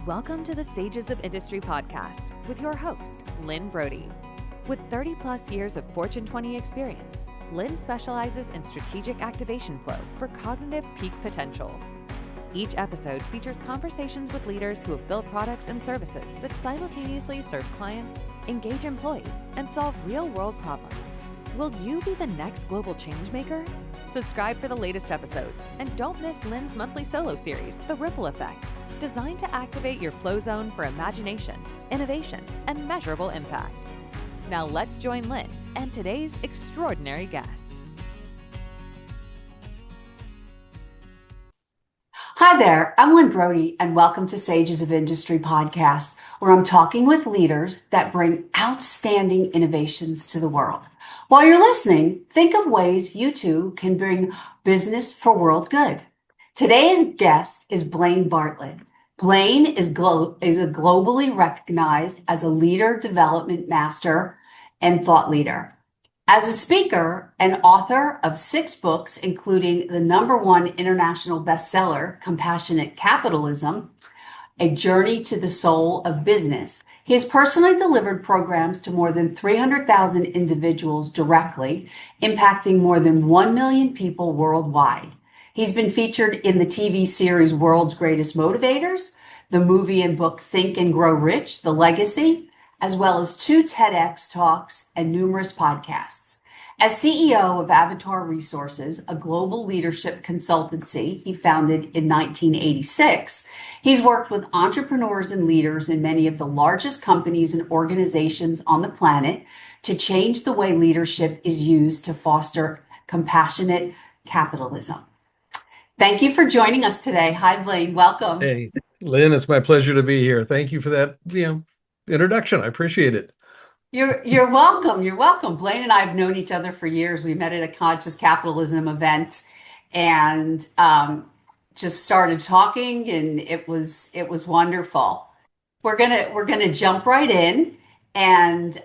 Welcome to the Sages of Industry podcast with your host, Lynne Brodie. With 30 plus years of Fortune 20 experience, Lynne specializes in strategic activation flow for cognitive peak potential. Each episode features conversations with leaders who have built products and services that simultaneously serve clients, engage employees, and solve real-world problems. Will you be the next global change maker? Subscribe for the latest episodes, and don't miss Lynne's monthly solo series, The Ripple Effect, designed to activate your flow zone for imagination, innovation, and measurable impact. Now let's join Lynne and today's extraordinary guest. Hi there, I'm Lynne Brodie, and welcome to Sages of Industry podcast, where I'm talking with leaders that bring outstanding innovations to the world. While you're listening, think of ways you too can bring business for world good. Today's guest is Blaine Bartlett. Blaine is a globally recognized as a leader development master and thought leader. As a speaker and author of 6 books, including the #1 international bestseller, Compassionate Capitalism, A Journey to the Soul of Business, he has personally delivered programs to more than 300,000 individuals directly, impacting more than 1 million people worldwide. He's been featured in the TV series World's Greatest Motivators, the movie and book Think and Grow Rich, The Legacy, as well as 2 TEDx talks and numerous podcasts. As CEO of Avatar Resources, a global leadership consultancy he founded in 1986, he's worked with entrepreneurs and leaders in many of the largest companies and organizations on the planet to change the way leadership is used to foster compassionate capitalism. Thank you for joining us today. Hi, Blaine. Welcome. Hey, Lynn, it's my pleasure to be here. Thank you for that, introduction. I appreciate it. You're welcome. You're welcome. Blaine and I have known each other for years. We met at a conscious capitalism event and just started talking, and it was wonderful. We're gonna jump right in and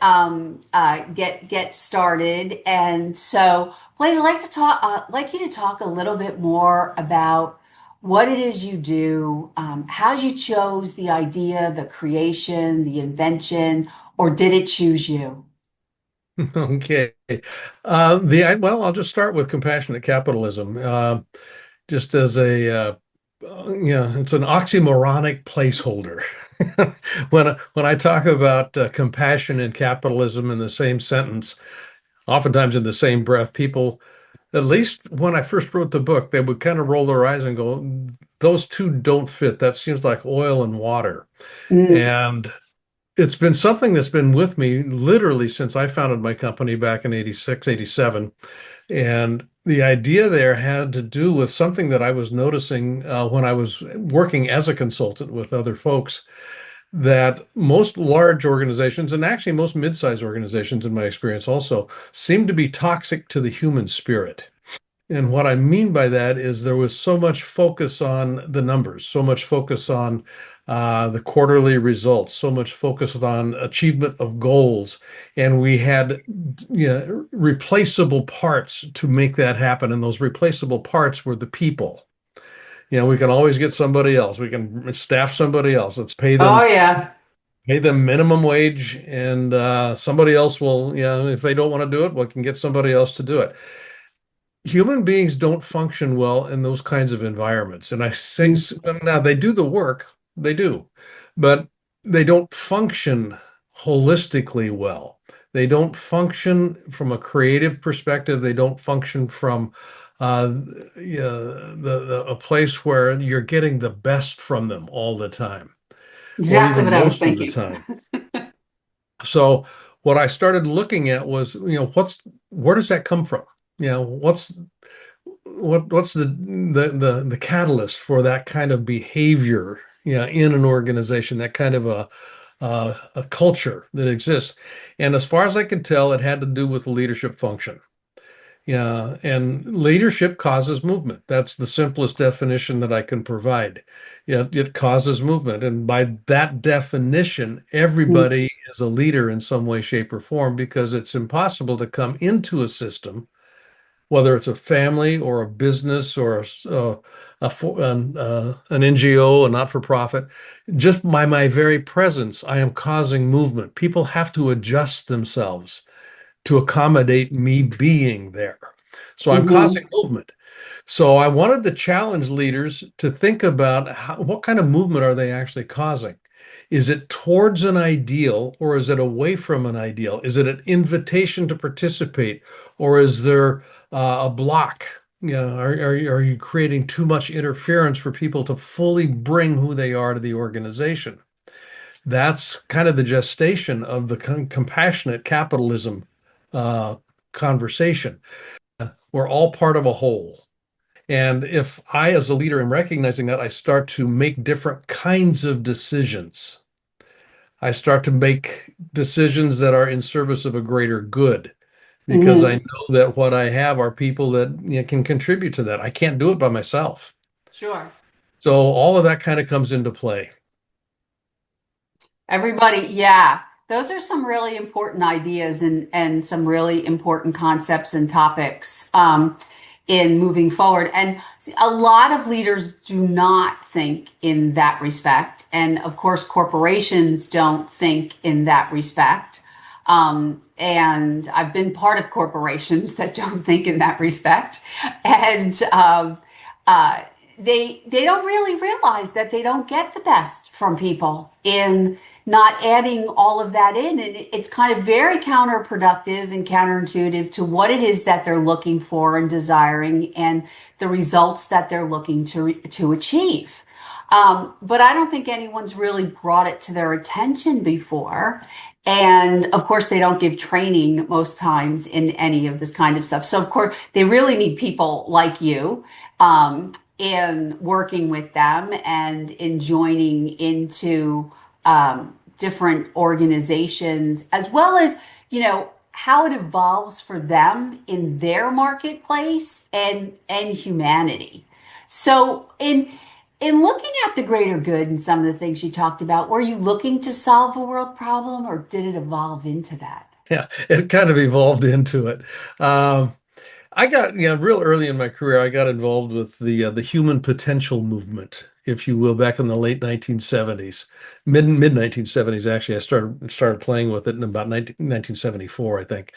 get started. And so, Blaine, I'd like you to talk a little bit more about what it is you do, how you chose the idea, the creation, the invention, or did it choose you? Okay. I'll just start with compassionate capitalism. Just as it's an oxymoronic placeholder. When I talk about compassion and capitalism in the same sentence, oftentimes in the same breath, people, at least when I first wrote the book, they would kind of roll their eyes and go, those two don't fit. That seems like oil and water. Mm. And it's been something that's been with me literally since I founded my company back in 86, 87. And the idea there had to do with something that I was noticing when I was working as a consultant with other folks, that most large organizations, and actually most mid-sized organizations in my experience also, seem to be toxic to the human spirit. And what I mean by that is there was so much focus on the numbers, so much focus on the quarterly results, so much focus on achievement of goals. And we had replaceable parts to make that happen. And those replaceable parts were the people. We can always get somebody else. We can staff somebody else. Let's pay them. Oh, yeah. Pay them minimum wage, and somebody else will, if they don't want to do it, we can get somebody else to do it. Human beings don't function well in those kinds of environments. And I think now they do the work, they do, but they don't function holistically well. They don't function from a creative perspective. They don't function from a place where you're getting the best from them all the time. Exactly what I was Most of the thinking. time. So what I started looking at was, where does that come from? What's the catalyst for that kind of behavior, in an organization, that kind of a culture that exists. And as far as I can tell, it had to do with leadership function. Yeah, and leadership causes movement. That's the simplest definition that I can provide. It causes movement. And by that definition, everybody is a leader in some way, shape, or form, because it's impossible to come into a system whether it's a family or a business or an NGO, a not-for-profit. Just by my very presence, I am causing movement. People have to adjust themselves to accommodate me being there. So I'm Hmm. causing movement. So I wanted to challenge leaders to think about what kind of movement are they actually causing? Is it towards an ideal or is it away from an ideal? Is it an invitation to participate or is there a block? Are you creating too much interference for people to fully bring who they are to the organization? That's kind of the gestation of the compassionate capitalism uh, conversation. We're all part of a whole. And if I, as a leader, am recognizing that, I start to make different kinds of decisions. I start to make decisions that are in service of a greater good because I Hmm. know that what I have are people that can contribute to that. I can't do it by myself. Sure. So all of that kind of comes into play. Everybody, yeah. Those are some really important ideas and some really important concepts and topics in moving forward. And a lot of leaders do not think in that respect. And of course, corporations don't think in that respect. And I've been part of corporations that don't think in that respect. And uh, they don't really realize that they don't get the best from people in not adding all of that in. And it's kind of very counterproductive and counterintuitive to what it is that they're looking for and desiring and the results that they're looking to achieve. But I don't think anyone's really brought it to their attention before. And of course, they don't give training most times in any of this kind of stuff. So, of course, they really need people like you in working with them and in joining into different organizations, as well as, how it evolves for them in their marketplace and humanity. So, in looking at the greater good and some of the things you talked about, were you looking to solve a world problem or did it evolve into that? Yeah, it kind of evolved into it. Um, I got, real early in my career, I got involved with the human potential movement, if you will, back in the late 1970s, mid 1970s. Actually, I started playing with it in about 1974, I think.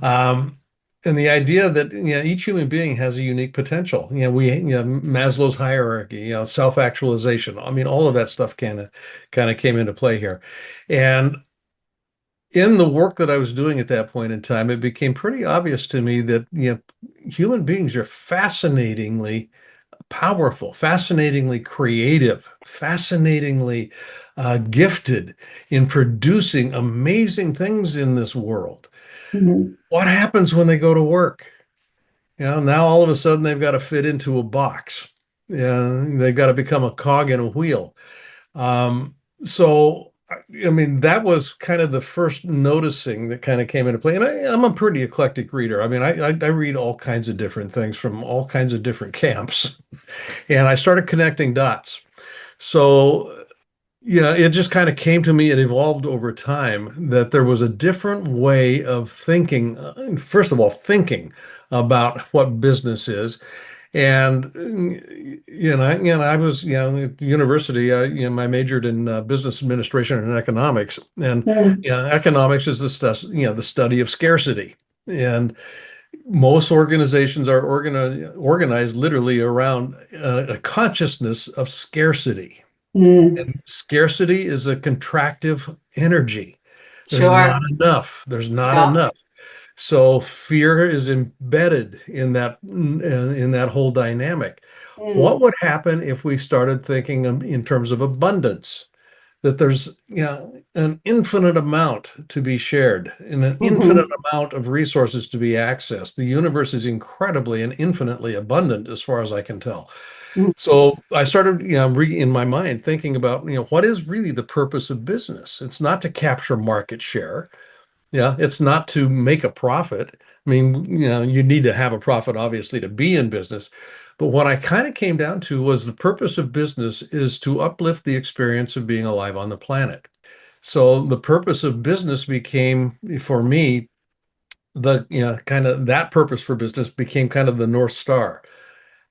Um, and the idea that each human being has a unique potential. Maslow's hierarchy, self-actualization. I mean, all of that stuff kind of came into play here, and in the work that I was doing at that point in time, it became pretty obvious to me that human beings are fascinatingly powerful, fascinatingly creative, fascinatingly gifted in producing amazing things in this world. Mhm. What happens when they go to work? Now all of a sudden they've got to fit into a box. Yeah, they've got to become a cog in a wheel. So, I mean, that was kind of the first noticing that kind of came into play. And I'm a pretty eclectic reader. I mean, I read all kinds of different things from all kinds of different camps, and I started connecting dots. So, yeah, it just kind of came to me. It evolved over time that there was a different way of thinking. First of all, thinking about what business is, and I was at university. I majored in business administration and economics, and Mhm. economics is the study of scarcity. And most organizations are organized literally around a consciousness of scarcity. Mm. And scarcity is a contractive energy. There's not Sure. enough. There's not Yeah. enough. So fear is embedded in that whole dynamic. What Mm. would happen if we started thinking in terms of abundance? That there's an infinite amount to be shared and an infinite Mhm. amount of resources to be accessed. The universe is incredibly and infinitely abundant as far as I can tell. Mhm. So I started, in my mind thinking about, what is really the purpose of business? It's not to capture market share. Yeah, it's not to make a profit. I mean, you need to have a profit, obviously, to be in business. But what I kind of came down to was the purpose of business is to uplift the experience of being alive on the planet. So the purpose of business became, for me, the, kind of that purpose for business became kind of the North Star.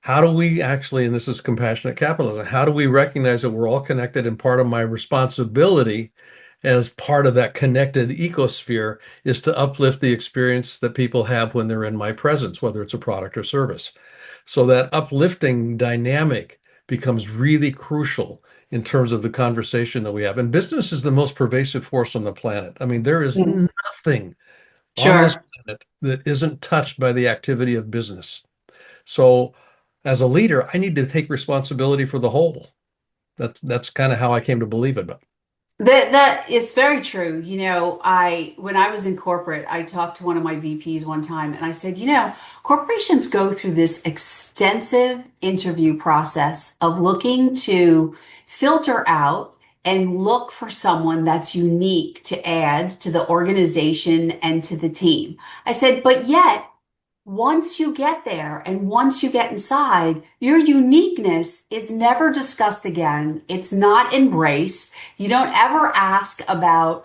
How do we actually, and this is compassionate capitalism, how do we recognize that we're all connected, and part of my responsibility as part of that connected ecosphere is to uplift the experience that people have when they're in my presence, whether it's a product or service. So that uplifting dynamic becomes really crucial in terms of the conversation that we have. And business is the most pervasive force on the planet. I mean, there is Mm. nothing on this Sure. planet that isn't touched by the activity of business. So as a leader, I need to take responsibility for the whole. That's kind of how I came to believe it. But That is very true. When I was in corporate, I talked to one of my VPs one time and I said, corporations go through this extensive interview process of looking to filter out and look for someone that's unique to add to the organization and to the team. I said, but yet once you get there and once you get inside, your uniqueness is never discussed again. It's not embraced. You don't ever ask about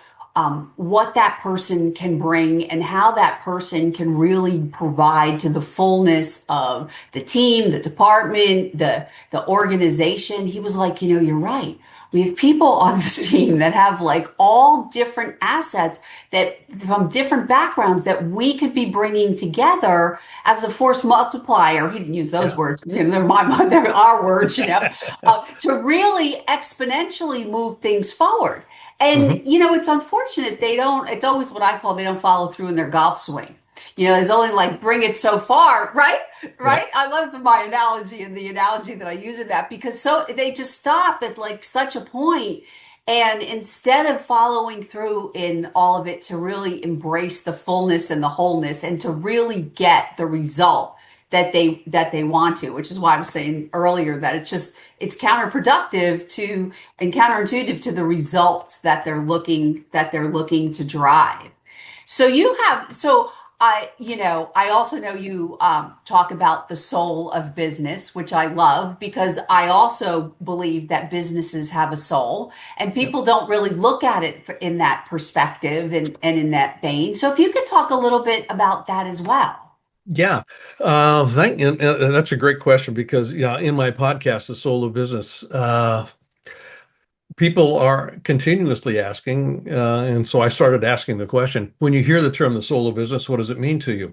what that person can bring and how that person can really provide to the fullness of the team, the department, the organization. He was like, you're right. We have people on this team that have like all different assets that from different backgrounds that we could be bringing together as a force multiplier. He didn't use those yeah. words, they're our words, to really exponentially move things forward. And, Mhm. it's unfortunate it's always what I call they don't follow through in their golf swing. There's only like bring it so far, right? Yeah. Right. I love my analogy and the analogy that I use in that because so they just stop at like such a point, and instead of following through in all of it to really embrace the fullness and the wholeness and to really get the result that they want to, which is why I was saying earlier that it's counterproductive to and counterintuitive to the results that they're looking to drive. I also know you talk about the soul of business, which I love because I also believe that businesses have a soul and Yeah. people don't really look at it in that perspective and in that vein. So if you could talk a little bit about that as well. Yeah. And that's a great question because, yeah, in my podcast, The Soul of Business, people are continuously asking, and so I started asking the question, when you hear the term the soul of business, what does it mean to you?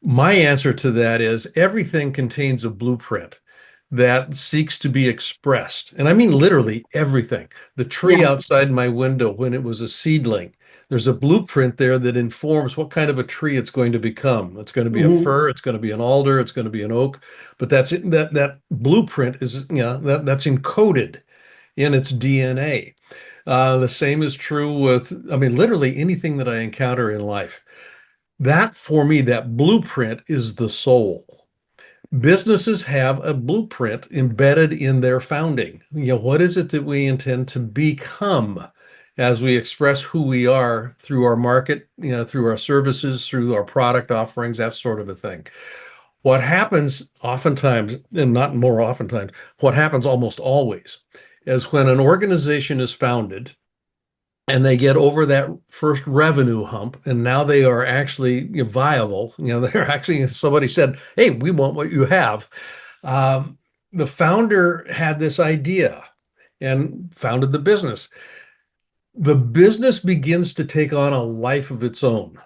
My answer to that is everything contains a blueprint that seeks to be expressed. And I mean literally everything. The tree Yeah. outside my window when it was a seedling, there's a blueprint there that informs what kind of a tree it's going to become. It's going to be a Hmm. fir, it's going to be an alder, it's going to be an oak, but that blueprint is, that's encoded in its DNA. The same is true with, I mean, literally anything that I encounter in life. That for me, that blueprint is the soul. Businesses have a blueprint embedded in their founding. What is it that we intend to become as we express who we are through our market, through our services, through our product offerings, that sort of a thing. What happens oftentimes, and not more oftentimes, what happens almost always is when an organization is founded and they get over that first revenue hump and now they are actually viable, they're actually, somebody said, hey, we want what you have. Um, the founder had this idea and founded the business. The business begins to take on a life of its own.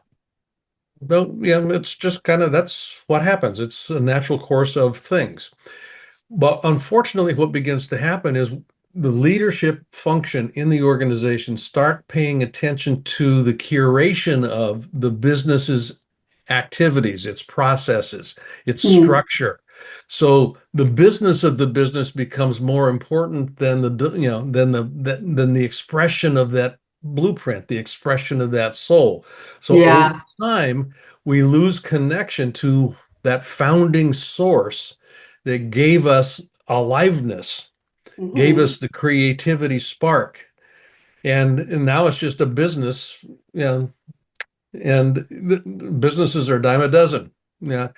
Well, yeah, it's just kind of that's what happens. It's a natural course of things. But unfortunately, what begins to happen is the leadership function in the organization start paying attention to the curation of the business's activities, its processes, its Hmm. structure. So the business of the business becomes more important than the expression of that blueprint, the expression of that soul. So over Yeah. time, we lose connection to that founding source that gave us aliveness, gave Hmm. us the creativity spark. And now it's just a business, and the businesses are a dime a dozen. Yeah.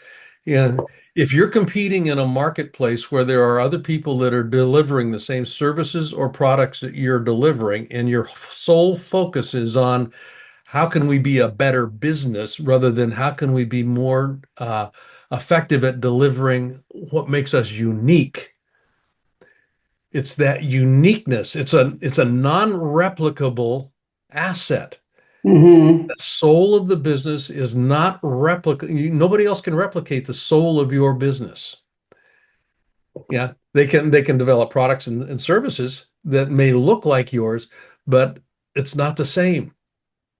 Yeah. If you're competing in a marketplace where there are other people that are delivering the same services or products that you're delivering, and your sole focus is on how can we be a better business rather than how can we be more effective at delivering what makes us unique. It's that uniqueness. It's a non-replicable asset. Hmm. The soul of the business is not nobody else can replicate the soul of your business. Yeah, they can develop products and services that may look like yours, but it's not the same.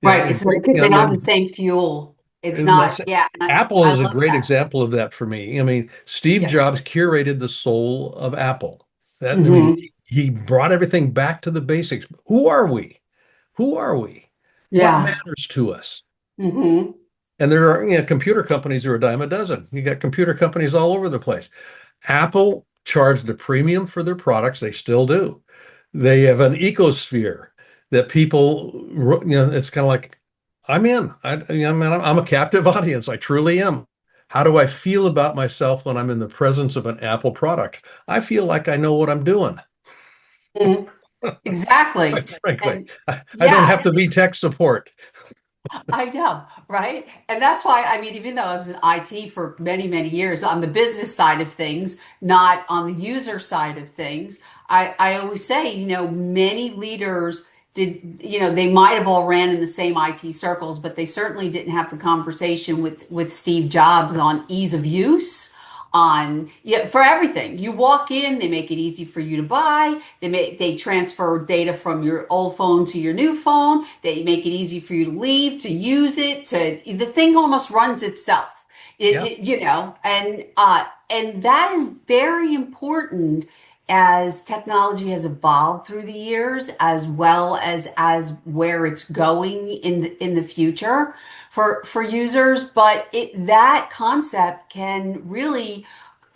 Yeah, Right. a It's great, because I they don't have the mean, same fuel. It's and not, that's yeah. And Apple I is a love great that. example of that for me. I mean, Steve Yeah. Jobs curated the soul of Apple. I mean, Hmm. he brought everything back to the basics. Who are we? Who are we? What Yeah. matters to us? Hmm. And there are, computer companies are a dime a dozen. You got computer companies all over the place. Apple charged a premium for their products. They still do. They have an ecosphere that people, it's kind of like, I'm in. I'm a captive audience. I truly am. How do I feel about myself when I'm in the presence of an Apple product? I feel like I know what I'm doing. Hmm. Exactly. Quite frankly, And I don't have yeah, to be tech support. I know, right? And that's why, I mean, even though I was in IT for many, many years on the business side of things, not on the user side of things, I always say, many leaders did, they might have all ran in the same IT circles, but they certainly didn't have the conversation with Steve Jobs on ease of use, on, yeah, for everything. You walk in, they make it easy for you to buy. They transfer data from your old phone to your new phone. They make it easy for you to leave, to use it, the thing almost runs itself. Yeah. And that is very important as technology has evolved through the years, as well as where it's going in the future for users. But that concept can really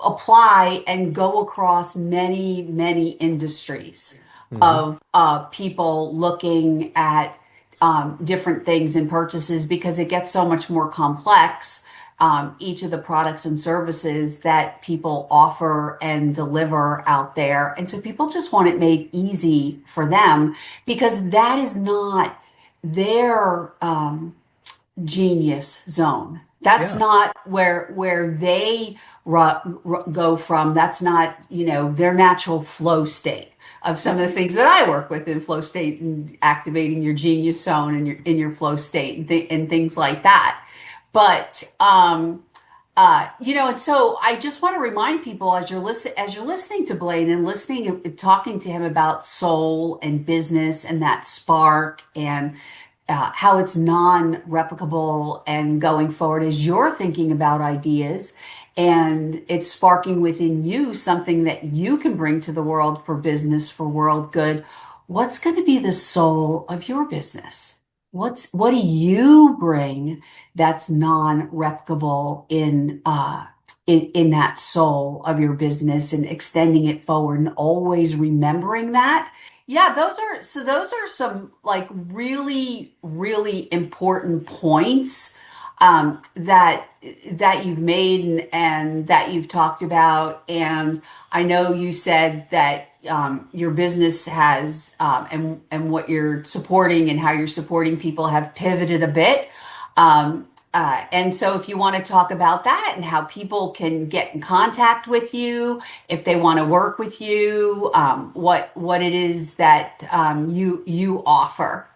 apply and go across many, many industries Hmm. of people looking at different things and purchases because it gets so much more complex. Each of the products and services that people offer and deliver out there. And so people just want it made easy for them because that is not their genius zone. That's Yeah. not where they go from. That's not, their natural flow state of some of the things that I work with in flow state and activating your genius zone and your in your flow state and things like that. But and so I just want to remind people as you're listening to Blaine and listening and talking to him about soul and business and that spark and how it's non-replicable and going forward as you're thinking about ideas and it's sparking within you something that you can bring to the world for business, for world good. What's going to be the soul of your business? What do you bring that's non-replicable in that soul of your business and extending it forward and always remembering that? Yeah, those are some like really, really important points that you've made and that you've talked about. And I know you said that your business has and what you're supporting and how you're supporting people have pivoted a bit. And so if you want to talk about that and how people can get in contact with you, if they want to work with you, what it is that you offer.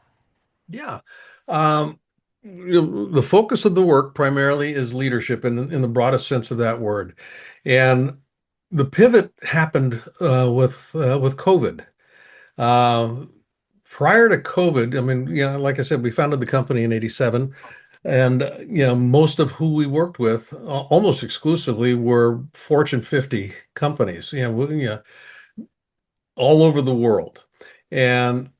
Yeah. Um, the focus of the work primarily is leadership in the broadest sense of that word. And the pivot happened with COVID. Uh, Prior to COVID, I mean, like I said, we founded the company in '87, and most of who we worked with, almost exclusively, were Fortune 50 companies, all over the world. And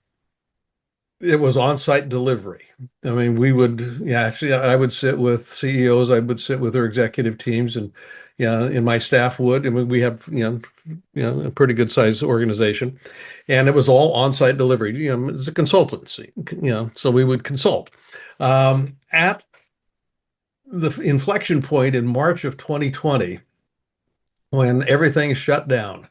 it was on-site delivery. I mean, we would, yeah, actually, I would sit with CEOs, I would sit with their executive teams, and and my staff would. I mean, we have, a pretty good sized organization, and it was all on-site delivery. It's a consultancy, so we would consult. At the inflection point in March of 2020, when everything shut down,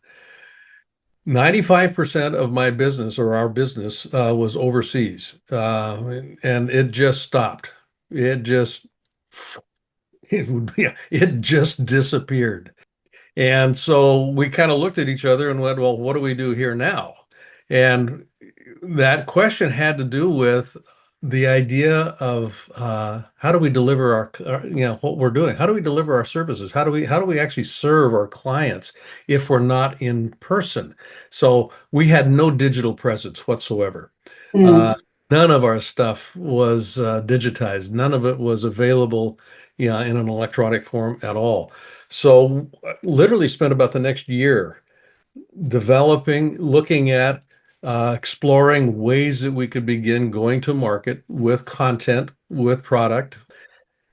95% of my business or our business was overseas, and it just stopped. It just it just disappeared. And so we kind of looked at each other and went, well, what do we do here now? And that question had to do with the idea of how do we deliver what we're doing? How do we deliver our services? How do we actually serve our clients if we're not in person? So we had no digital presence whatsoever. Uh, Mm. None of our stuff was digitized. None of it was available, in an electronic form at all. So literally spent about the next year developing, looking at, exploring ways that we could begin going to market with content, with product.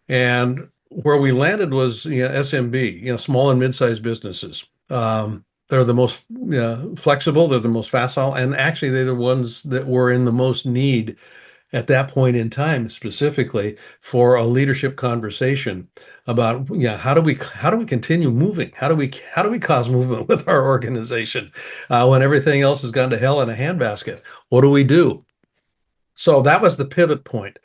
And where we landed was, SMB, small and mid-sized businesses. They're the most flexible, they're the most facile, and actually they're the ones that were in the most need at that point in time, specifically for a leadership conversation about, how do we continue moving? How do we cause movement with our organization when everything else has gone to hell in a handbasket? What do we do? So that was the pivot point.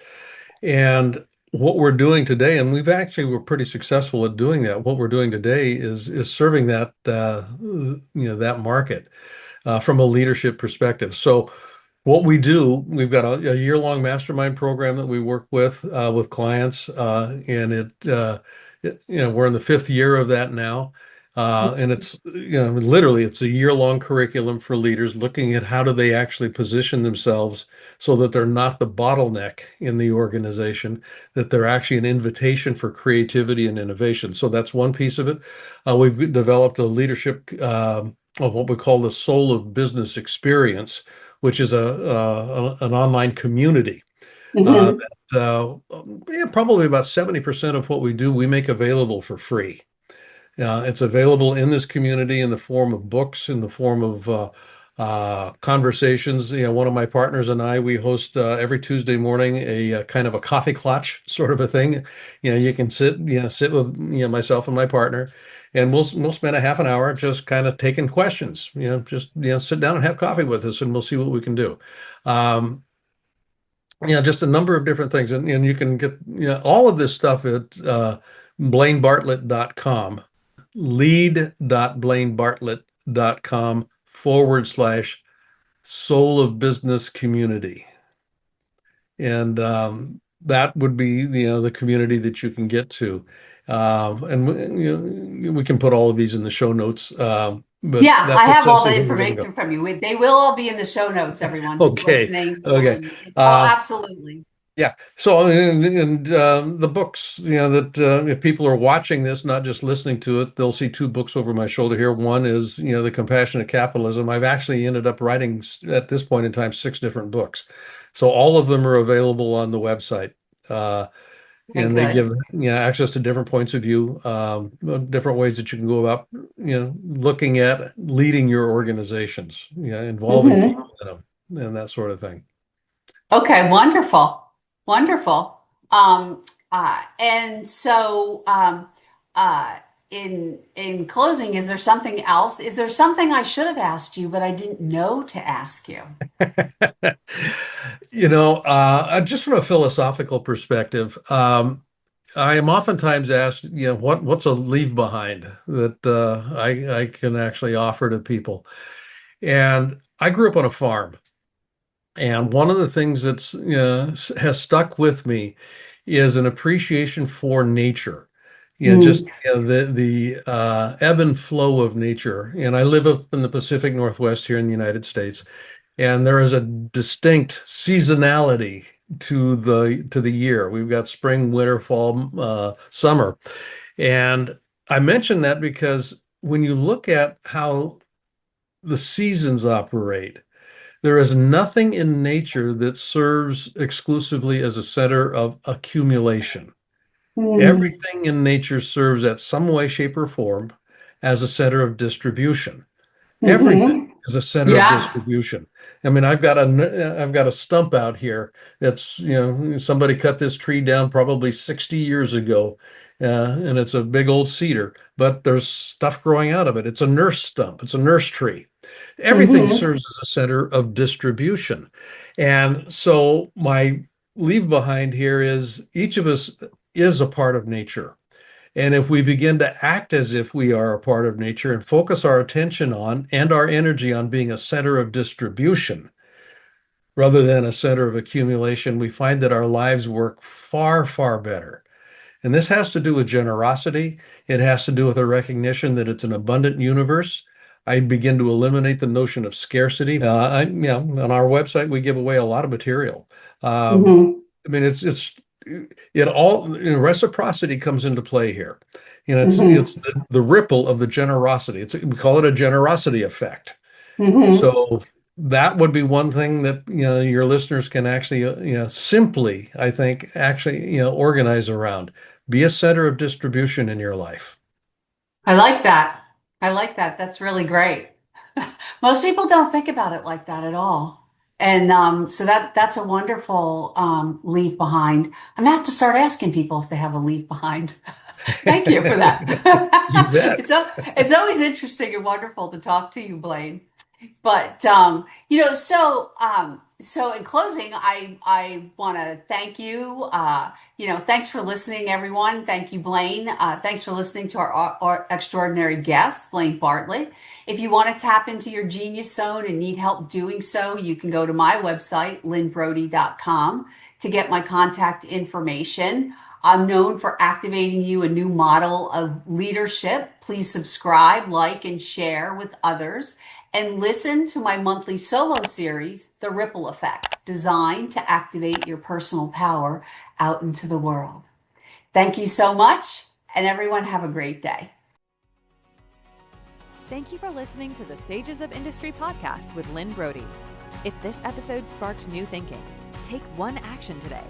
And what we're doing today, and we're pretty successful at doing that. What we're doing today is serving that market from a leadership perspective. So what we do, we've got a year-long mastermind program that we work with clients, and we're in the fifth year of that now, and it's literally it's a year-long curriculum for leaders looking at how do they actually position themselves so that they're not the bottleneck in the organization, that they're actually an invitation for creativity and innovation. So that's one piece of it. We've developed a leadership of what we call the Soul of Business experience, which is an online community Mhm. probably about 70% of what we do, we make available for free. It's available in this community in the form of books, in the form of conversations. One of my partners and I, we host every Tuesday morning a kind of a coffee clutch sort of a thing. You can sit with myself and my partner, and we'll spend a half an hour just kind of taking questions. Just sit down and have coffee with us, and we'll see what we can do. Just a number of different things, and you can get all of this stuff at blainebartlett.com, lead.blainebartlett.com/soul of business community. And that would be the community that you can get to. And we can put all of these in the show notes. But Yeah, I that's have all essentially the where we're going to information go. from you. They will all be in the show notes, everyone who's Okay. listening. Okay. Oh, Uh, absolutely. Yeah. So, and the books, that if people are watching this, not just listening to it, they'll see two books over my shoulder here. One is, The Compassionate Capitalism. I've actually ended up writing at this point in time 6 different books. So all of them are available on the website. Okay, And they good. give, access to different points of view, different ways that you can go about, looking at leading your organizations, involving Hmm. people in them and that sort of thing. Okay, wonderful. Wonderful. And so uh in closing, is there something else? Is there something I should have asked you, but I didn't know to ask you? Just from a philosophical perspective, I am oftentimes asked, what's a leave behind that I can actually offer to people. And I grew up on a farm, and one of the things that's has stuck with me is an appreciation for nature. Just Mm. the ebb and flow of nature. And I live up in the Pacific Northwest here in the United States. And there is a distinct seasonality to the year. We've got spring, winter, fall, summer. And I mention that because when you look at how the seasons operate, there is nothing in nature that serves exclusively as a center of accumulation. Mm. Everything in nature serves at some way, shape, or form as a center of distribution. Everything Hmm. is a center of Yeah. distribution. I mean, I've got a stump out here that's, somebody cut this tree down probably 60 years ago, and it's a big old cedar, but there's stuff growing out of it. It's a nurse stump. It's a nurse tree. Everything Mm-hmm. serves as a center of distribution. And so my leave behind here is each of us is a part of nature. And if we begin to act as if we are a part of nature and focus our attention on and our energy on being a center of distribution rather than a center of accumulation, we find that our lives work far, far better. And this has to do with generosity. It has to do with a recognition that it's an abundant universe. I begin to eliminate the notion of scarcity. On our website, we give away a lot of material. Um, Mm-hmm. I mean, it all, reciprocity comes into play here. It's Mm-hmm. the ripple of the generosity. We call it a generosity effect. Mm-hmm. So that would be one thing that, your listeners can actually, simply, I think, actually, organize around. Be a center of distribution in your life. I like that. I like that. That's really great. Most people don't think about it like that at all. And so that's a wonderful leave behind. I'm gonna have to start asking people if they have a leave behind. Thank you for that. You bet. It's always interesting and wonderful to talk to you, Blaine. But so in closing, I want to thank you. Thanks for listening, everyone. Thank you, Blaine. Thanks for listening to our extraordinary guest, Blaine Bartlett. If you want to tap into your genius zone and need help doing so, you can go to my website, lynnebrodie.com, to get my contact information. I'm known for activating you a new model of leadership. Please subscribe, like, and share with others. And listen to my monthly solo series, The Ripple Effect, designed to activate your personal power out into the world. Thank you so much, and everyone have a great day. Thank you for listening to the Sages of Industry podcast with Lynne Brodie. If this episode sparked new thinking, take one action today.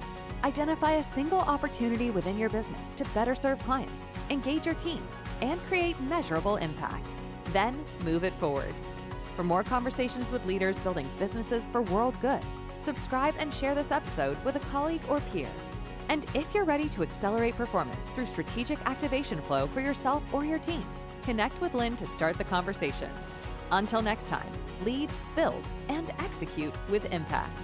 Identify a single opportunity within your business to better serve clients, engage your team, and create measurable impact. Then move it forward. For more conversations with leaders building businesses for world good, subscribe and share this episode with a colleague or peer. And if you're ready to accelerate performance through strategic activation flow for yourself or your team, connect with Lynne to start the conversation. Until next time, lead, build, and execute with impact.